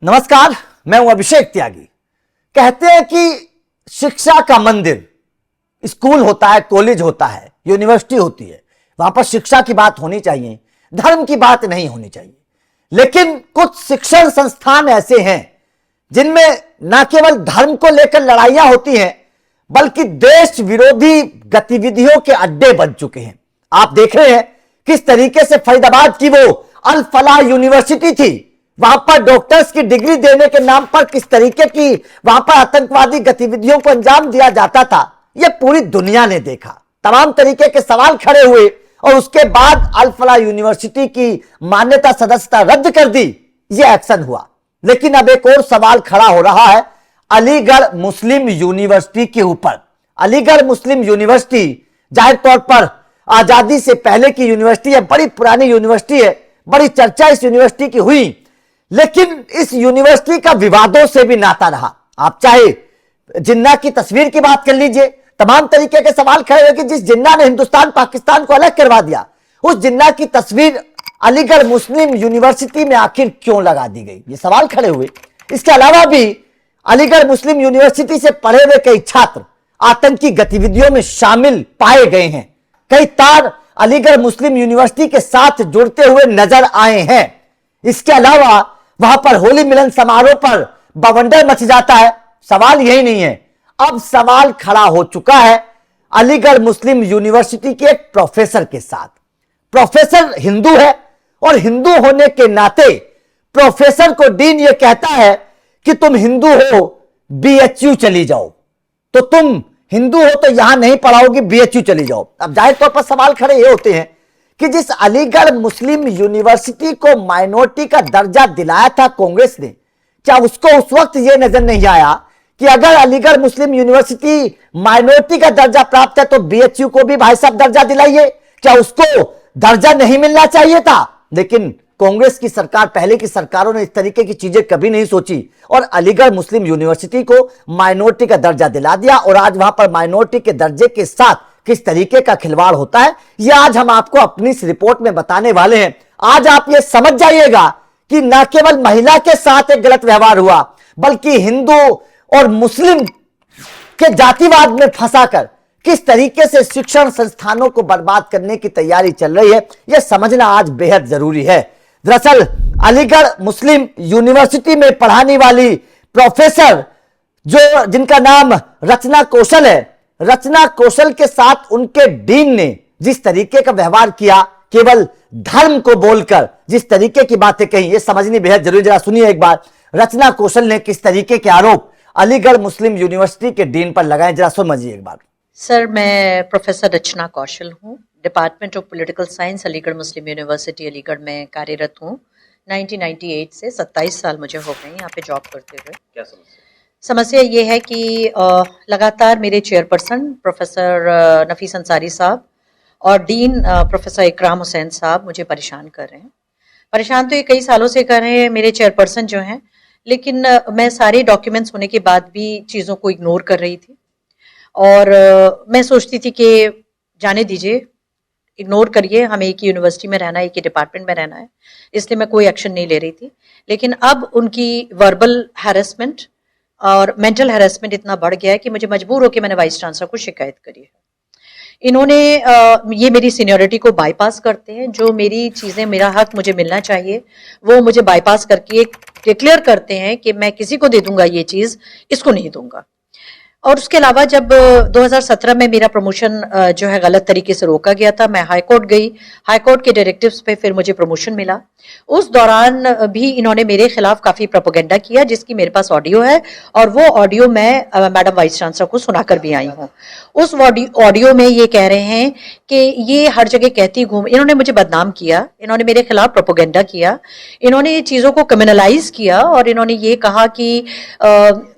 नमस्कार, मैं हूं अभिषेक त्यागी। कहते हैं कि शिक्षा का मंदिर स्कूल होता है, कॉलेज होता है, यूनिवर्सिटी होती है। वहां पर शिक्षा की बात होनी चाहिए, धर्म की बात नहीं होनी चाहिए। लेकिन कुछ शिक्षण संस्थान ऐसे हैं जिनमें न केवल धर्म को लेकर लड़ाइयां होती हैं, बल्कि देश विरोधी गतिविधियों के अड्डे बन चुके हैं। आप देख रहे हैं किस तरीके से फरीदाबाद की वो अल फलाह यूनिवर्सिटी थी, वहां पर डॉक्टर्स की डिग्री देने के नाम पर किस तरीके की वहां पर आतंकवादी गतिविधियों को अंजाम दिया जाता था, यह पूरी दुनिया ने देखा। तमाम तरीके के सवाल खड़े हुए और उसके बाद अल फलाह यूनिवर्सिटी की मान्यता सदस्यता रद्द कर दी, यह एक्शन हुआ। लेकिन अब एक और सवाल खड़ा हो रहा है अलीगढ़ मुस्लिम यूनिवर्सिटी के ऊपर। अलीगढ़ मुस्लिम यूनिवर्सिटी जाहिर तौर पर आजादी से पहले की यूनिवर्सिटी है, बड़ी पुरानी यूनिवर्सिटी है, बड़ी चर्चा इस यूनिवर्सिटी की हुई। लेकिन इस यूनिवर्सिटी का विवादों से भी नाता रहा। आप चाहे जिन्ना की तस्वीर की बात कर लीजिए, तमाम तरीके के सवाल खड़े हुए कि जिस जिन्ना ने हिंदुस्तान पाकिस्तान को अलग करवा दिया, उस जिन्ना की तस्वीर अलीगढ़ मुस्लिम यूनिवर्सिटी में आखिर क्यों लगा दी गई, ये सवाल खड़े हुए। इसके अलावा भी अलीगढ़ मुस्लिम यूनिवर्सिटी से पढ़े हुए कई छात्र आतंकी गतिविधियों में शामिल पाए गए हैं। कई तार अलीगढ़ मुस्लिम यूनिवर्सिटी के साथ जुड़ते हुए नजर आए हैं। इसके अलावा वहां पर होली मिलन समारोह पर बवंडर मच जाता है। सवाल यही नहीं है, अब सवाल खड़ा हो चुका है अलीगढ़ मुस्लिम यूनिवर्सिटी के एक प्रोफेसर के साथ। प्रोफेसर हिंदू है और हिंदू होने के नाते प्रोफेसर को डीन यह कहता है कि तुम हिंदू हो, बीएचयू चली जाओ। तो तुम हिंदू हो तो यहां नहीं पढ़ाओगी, बीएचयू चली जाओ। अब जाहिर तौर पर सवाल खड़े ये होते हैं कि जिस अलीगढ़ मुस्लिम यूनिवर्सिटी को माइनॉरिटी का दर्जा दिलाया था कांग्रेस ने, क्या उसको उस वक्त यह नजर नहीं आया कि अगर अलीगढ़ मुस्लिम यूनिवर्सिटी माइनॉरिटी का दर्जा प्राप्त है तो बीएचयू को भी भाई साहब दर्जा दिलाइए? क्या उसको दर्जा नहीं मिलना चाहिए था? लेकिन कांग्रेस की सरकार, पहले की सरकारों ने इस तरीके की चीजें कभी नहीं सोची और अलीगढ़ मुस्लिम यूनिवर्सिटी को माइनॉरिटी का दर्जा दिला दिया। और आज वहां पर माइनॉरिटी के दर्जे के साथ किस तरीके का खिलवाड़ होता है, यह आज हम आपको अपनी इस रिपोर्ट में बताने वाले हैं। आज आप यह समझ जाइएगा कि न केवल महिला के साथ एक गलत व्यवहार हुआ, बल्कि हिंदू और मुस्लिम के जातिवाद में फंसाकर किस तरीके से शिक्षण संस्थानों को बर्बाद करने की तैयारी चल रही है, यह समझना आज बेहद जरूरी है। दरअसल अलीगढ़ मुस्लिम यूनिवर्सिटी में पढ़ाने वाली प्रोफेसर जिनका नाम रचना कौशल है, रचना कौशल के साथ उनके डीन ने जिस तरीके का व्यवहार किया, केवल धर्म को बोलकर जिस तरीके की बातें कही, यह समझनी बेहद जरूरी। जरा सुनिए एक बार रचना कौशल ने किस तरीके के आरोप अलीगढ़ मुस्लिम यूनिवर्सिटी के डीन पर लगाए, जरा समझिए एक बार। सर, मैं प्रोफेसर रचना कौशल हूँ, department of political science, Aligarh Muslim university Aligarh में कार्यरत हूँ। 1998 से 27 साल मुझे हो गए यहाँ पे जॉब करते हुए। क्या समस्या? समस्या ये है कि लगातार मेरे चेयरपर्सन प्रोफेसर नफीस अंसारी साहब और डीन प्रोफेसर इकराम हुसैन साहब मुझे परेशान कर रहे हैं। परेशान तो ये कई सालों से कर रहे हैं मेरे चेयरपर्सन जो हैं, लेकिन मैं सारे डॉक्यूमेंट्स होने के बाद भी चीज़ों को इग्नोर कर रही थी और मैं सोचती थी कि जाने दीजिए, इग्नोर करिए, हमें एक ही यूनिवर्सिटी में रहना है, एक ही डिपार्टमेंट में रहना है, इसलिए मैं कोई एक्शन नहीं ले रही थी। लेकिन अब उनकी वर्बल हैरेसमेंट और मेंटल हैरेसमेंट इतना बढ़ गया है कि मुझे मजबूर होकर मैंने वाइस चांसलर को शिकायत करी है। इन्होंने ये मेरी सीनियरिटी को बाईपास करते हैं, जो मेरी चीज़ें, मेरा हक मुझे मिलना चाहिए वो मुझे बाईपास करके डिक्लेयर करते हैं कि मैं किसी को दे दूंगा ये चीज़, इसको नहीं दूंगा। और उसके अलावा जब 2017 में मेरा प्रमोशन जो है गलत तरीके से रोका गया था, मैं हाई कोर्ट गई, हाई कोर्ट के डायरेक्टिव्स पे फिर मुझे प्रमोशन मिला। उस दौरान भी इन्होंने मेरे खिलाफ काफ़ी प्रोपेगेंडा किया, जिसकी मेरे पास ऑडियो है और वो ऑडियो मैं मैडम वाइस चांसलर को सुनाकर भी आई हूँ। उस ऑडियो में ये कह रहे हैं कि ये हर जगह कहती घूम, इन्होंने मुझे बदनाम किया, इन्होंने मेरे खिलाफ प्रोपेगेंडा किया, इन्होंने ये चीज़ों को क्रिमिनलाइज किया और इन्होंने ये कहा कि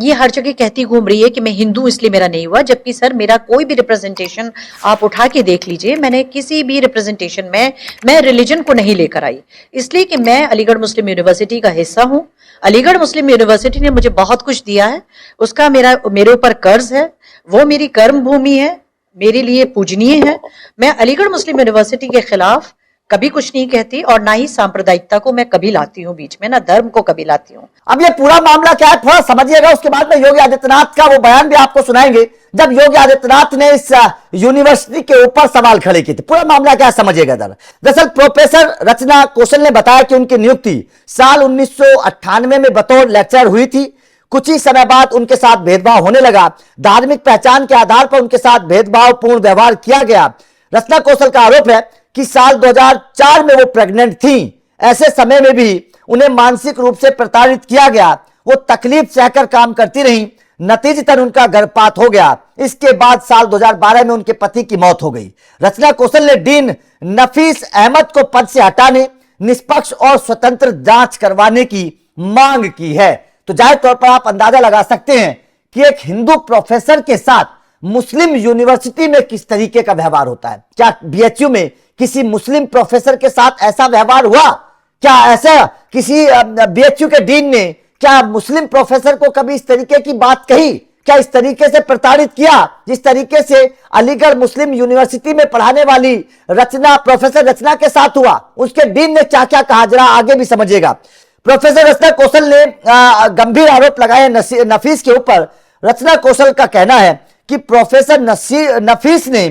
ये हर जगह कहती घूम रही है कि मैं हिंदू इसलिए मेरा नहीं हुआ। जबकि सर, मेरा कोई भी रिप्रेजेंटेशन आप उठा के देख लीजिए, मैंने किसी भी रिप्रेजेंटेशन में मैं रिलीजन को नहीं लेकर आई, इसलिए कि मैं अलीगढ़ मुस्लिम यूनिवर्सिटी का हिस्सा हूँ। अलीगढ़ मुस्लिम यूनिवर्सिटी ने मुझे बहुत कुछ दिया है, उसका मेरे ऊपर कर्ज है, वो मेरी कर्म भूमि है, मेरे लिए पूजनीय है। मैं अलीगढ़ मुस्लिम यूनिवर्सिटी के खिलाफ कभी कुछ नहीं कहती और ना ही सांप्रदायिकता को मैं कभी लाती हूँ बीच में, ना धर्म को कभी लाती हूँ। अब ये पूरा मामला क्या है थोड़ा समझिएगा, उसके बाद में योगी आदित्यनाथ का वो बयान भी आपको सुनाएंगे जब योगी आदित्यनाथ ने इस यूनिवर्सिटी के ऊपर सवाल खड़े किए थे। पूरा मामला क्या है समझिएगा जरा। दरअसल प्रोफेसर रचना कौशल ने बताया कि उनकी नियुक्ति साल 1998 में बतौर लेक्चरर हुई थी। कुछ ही समय बाद उनके साथ भेदभाव होने लगा। धार्मिक पहचान के आधार पर उनके साथ भेदभावपूर्ण व्यवहार किया गया। रचना कौशल का आरोप है कि साल 2004 में वो प्रेग्नेंट थी। ऐसे समय में भी उन्हें मानसिक रूप से प्रताड़ित किया गया। वो तकलीफ सहकर काम करती रही। नतीजतन उनका गर्भपात हो गया। इसके बाद साल 2012 में उनके पति की मौत हो गई। रचना कौशल ने डीन नफीस अहमद को पद से हटाने, निष्पक्ष और स्वतंत्र जांच करवाने की मांग की है। तो जाहिर तौर पर आप अंदाजा लगा सकते हैं कि एक हिंदू प्रोफेसर के साथ मुस्लिम यूनिवर्सिटी में किस तरीके का व्यवहार होता है। क्या बीएचयू में किसी मुस्लिम प्रोफेसर के साथ ऐसा व्यवहार हुआ? क्या ऐसा किसी बीएचयू के डीन ने क्या मुस्लिम प्रोफेसर को कभी इस तरीके की बात कही? क्या इस तरीके से प्रताड़ित किया जिस तरीके से अलीगढ़ मुस्लिम यूनिवर्सिटी में पढ़ाने वाली रचना, प्रोफेसर रचना के साथ हुआ? उसके डीन ने क्या क्या कहा, जरा आगे भी समझिएगा। प्रोफेसर रचना कौशल ने गंभीर आरोप लगाए नफीस के ऊपर। रचना कौशल का कहना है कि प्रोफेसर नफीस ने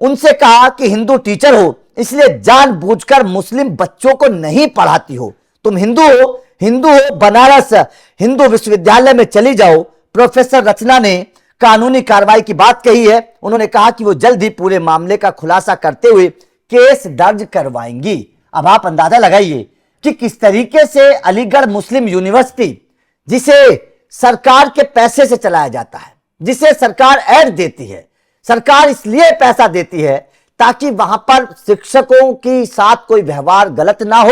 उनसे कहा कि हिंदू टीचर हो इसलिए जानबूझकर मुस्लिम बच्चों को नहीं पढ़ाती हो। तुम हिंदू हो, बनारस हिंदू विश्वविद्यालय में चली जाओ। प्रोफेसर रचना ने कानूनी कार्रवाई की बात कही है। उन्होंने कहा कि वो जल्द ही पूरे मामले का खुलासा करते हुए केस दर्ज करवाएंगी। अब आप अंदाजा लगाइए कि किस तरीके से अलीगढ़ मुस्लिम यूनिवर्सिटी, जिसे सरकार के पैसे से चलाया जाता है, जिसे सरकार ऐड देती है, सरकार इसलिए पैसा देती है ताकि वहां पर शिक्षकों के साथ कोई व्यवहार गलत ना हो।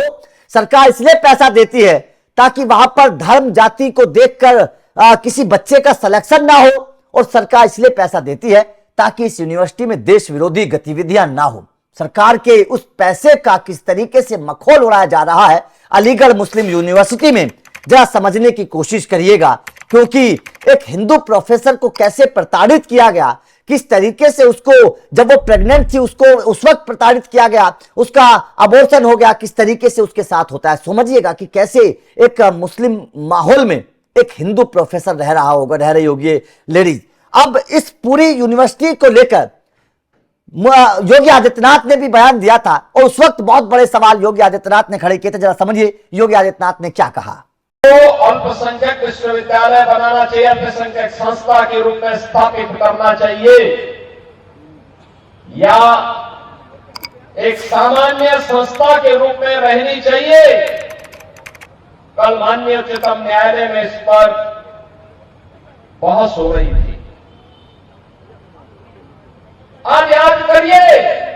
सरकार इसलिए पैसा देती है ताकि वहां पर धर्म जाति को देखकर किसी बच्चे का सिलेक्शन ना हो। और सरकार इसलिए पैसा देती है ताकि इस यूनिवर्सिटी में देश विरोधी गतिविधियां ना हो। सरकार के उस पैसे का किस तरीके से मखौल उड़ाया जा रहा है अलीगढ़ मुस्लिम यूनिवर्सिटी में, जरा समझने की कोशिश करिएगा। क्योंकि एक हिंदू प्रोफेसर को कैसे प्रताड़ित किया गया, किस तरीके से उसको, जब वो प्रेग्नेंट थी उसको उस वक्त प्रताड़ित किया गया, उसका अबॉर्शन हो गया, किस तरीके से उसके साथ होता है। समझिएगा कि कैसे एक मुस्लिम माहौल में एक हिंदू प्रोफेसर रह रही होगी ये लेडीज। अब इस पूरी यूनिवर्सिटी को लेकर योगी आदित्यनाथ ने भी बयान दिया था और उस वक्त बहुत बड़े सवाल योगी आदित्यनाथ ने खड़े किए थे। जरा समझिए योगी आदित्यनाथ ने क्या कहा। तो अल्पसंख्यक विश्वविद्यालय बनाना चाहिए, अल्पसंख्यक संस्था के रूप में स्थापित करना चाहिए, या एक सामान्य संस्था के रूप में रहनी चाहिए। कल माननीय उच्चतम न्यायालय में इस पर बहस हो रही थी। आज याद करिए,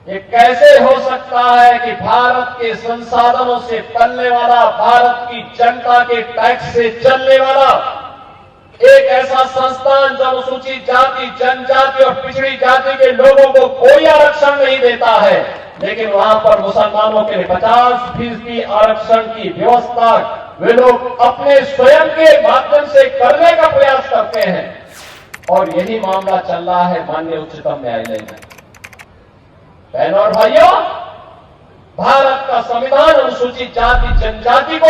ये कैसे हो सकता है कि भारत के संसाधनों से पलने वाला, भारत की जनता के टैक्स से चलने वाला एक ऐसा संस्थान जो अनुसूचित जाति, जनजाति और पिछड़ी जाति के लोगों को कोई आरक्षण नहीं देता है, लेकिन वहां पर मुसलमानों के लिए 50% आरक्षण की व्यवस्था वे लोग अपने स्वयं के माध्यम से करने का प्रयास करते हैं। और यही मामला चल रहा है माननीय उच्चतम न्यायालय में। बहनों और भाइयों, भारत का संविधान अनुसूचित जाति, जनजाति को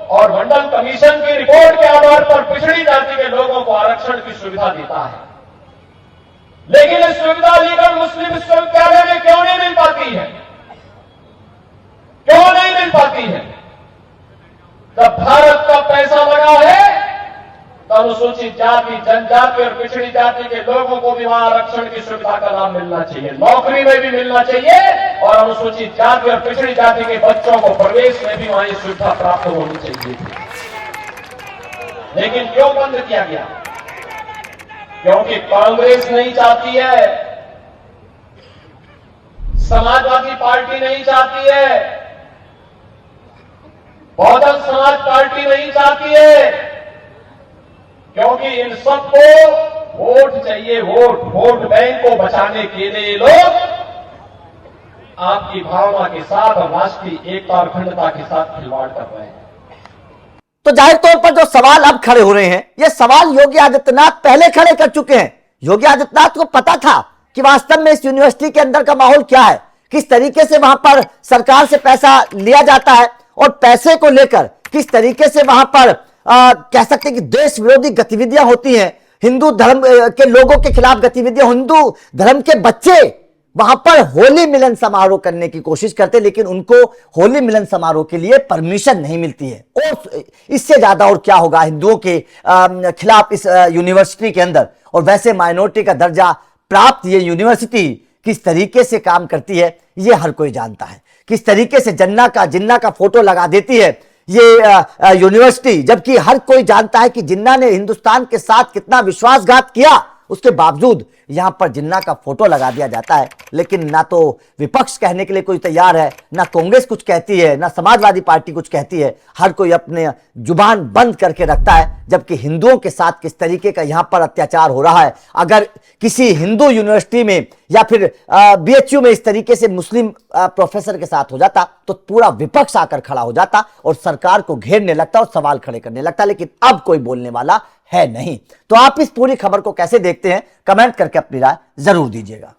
और मंडल कमीशन की रिपोर्ट के आधार पर पिछड़ी जाति के लोगों को आरक्षण की सुविधा देता है, लेकिन इस सुविधा अलीगढ़ मुस्लिम विश्वविद्यालय में क्यों नहीं मिल पाती है? क्यों नहीं मिल पाती है? जब भारत का पैसा लगा है तो अनुसूचित जाति, जनजाति और पिछड़ी जाति के लोगों को भी वहां आरक्षण की सुविधा का लाभ मिलना चाहिए, नौकरी में भी मिलना चाहिए, और अनुसूचित जाति और पिछड़ी जाति के बच्चों को प्रवेश में भी वहां ये सुविधा प्राप्त होनी चाहिए थी। लेकिन क्यों बंद किया गया? क्योंकि कांग्रेस नहीं चाहती है, समाजवादी पार्टी नहीं चाहती है, बहुजन समाज पार्टी नहीं चाहती है, क्योंकि इन सबको वोट चाहिए, वोट बैंक को बचाने के लिए लोग आपकी भावना के साथ और राष्ट्रीय एकता और अखंडता के साथ खिलवाड़ कर रहे हैं। तो जाहिर तौर पर जो सवाल अब खड़े हो रहे हैं, ये सवाल योगी आदित्यनाथ पहले खड़े कर चुके हैं। योगी आदित्यनाथ को पता था कि वास्तव में इस यूनिवर्सिटी के अंदर का माहौल क्या है। किस तरीके से वहां पर सरकार से पैसा लिया जाता है और पैसे को लेकर किस तरीके से वहां पर कह सकते हैं कि देश विरोधी गतिविधियां होती हैं, हिंदू धर्म के लोगों के खिलाफ गतिविधियां, हिंदू धर्म के बच्चे वहां पर होली मिलन समारोह करने की कोशिश करते, लेकिन उनको होली मिलन समारोह के लिए परमिशन नहीं मिलती है। और इससे ज्यादा और क्या होगा हिंदुओं के खिलाफ इस यूनिवर्सिटी के अंदर। और वैसे माइनॉरिटी का दर्जा प्राप्त ये यूनिवर्सिटी किस तरीके से काम करती है ये हर कोई जानता है। किस तरीके से जिन्ना का फोटो लगा देती है ये यूनिवर्सिटी, जबकि हर कोई जानता है कि जिन्ना ने हिंदुस्तान के साथ कितना विश्वासघात किया, उसके बावजूद यहां पर जिन्ना का फोटो लगा दिया जाता है। लेकिन ना तो विपक्ष कहने के लिए कोई तैयार है, ना कांग्रेस कुछ कहती है, ना समाजवादी पार्टी कुछ कहती है। हर कोई अपने जुबान बंद करके रखता है, जबकि हिंदुओं के साथ किस तरीके का यहां पर अत्याचार हो रहा है। अगर किसी हिंदू यूनिवर्सिटी में या फिर बीएचयू में इस तरीके से मुस्लिम प्रोफेसर के साथ हो जाता तो पूरा विपक्ष आकर खड़ा हो जाता और सरकार को घेरने लगता और सवाल खड़े करने लगता। लेकिन अब कोई बोलने वाला है नहीं। तो आप इस पूरी खबर को कैसे देखते हैं, कमेंट करके अपनी राय जरूर दीजिएगा।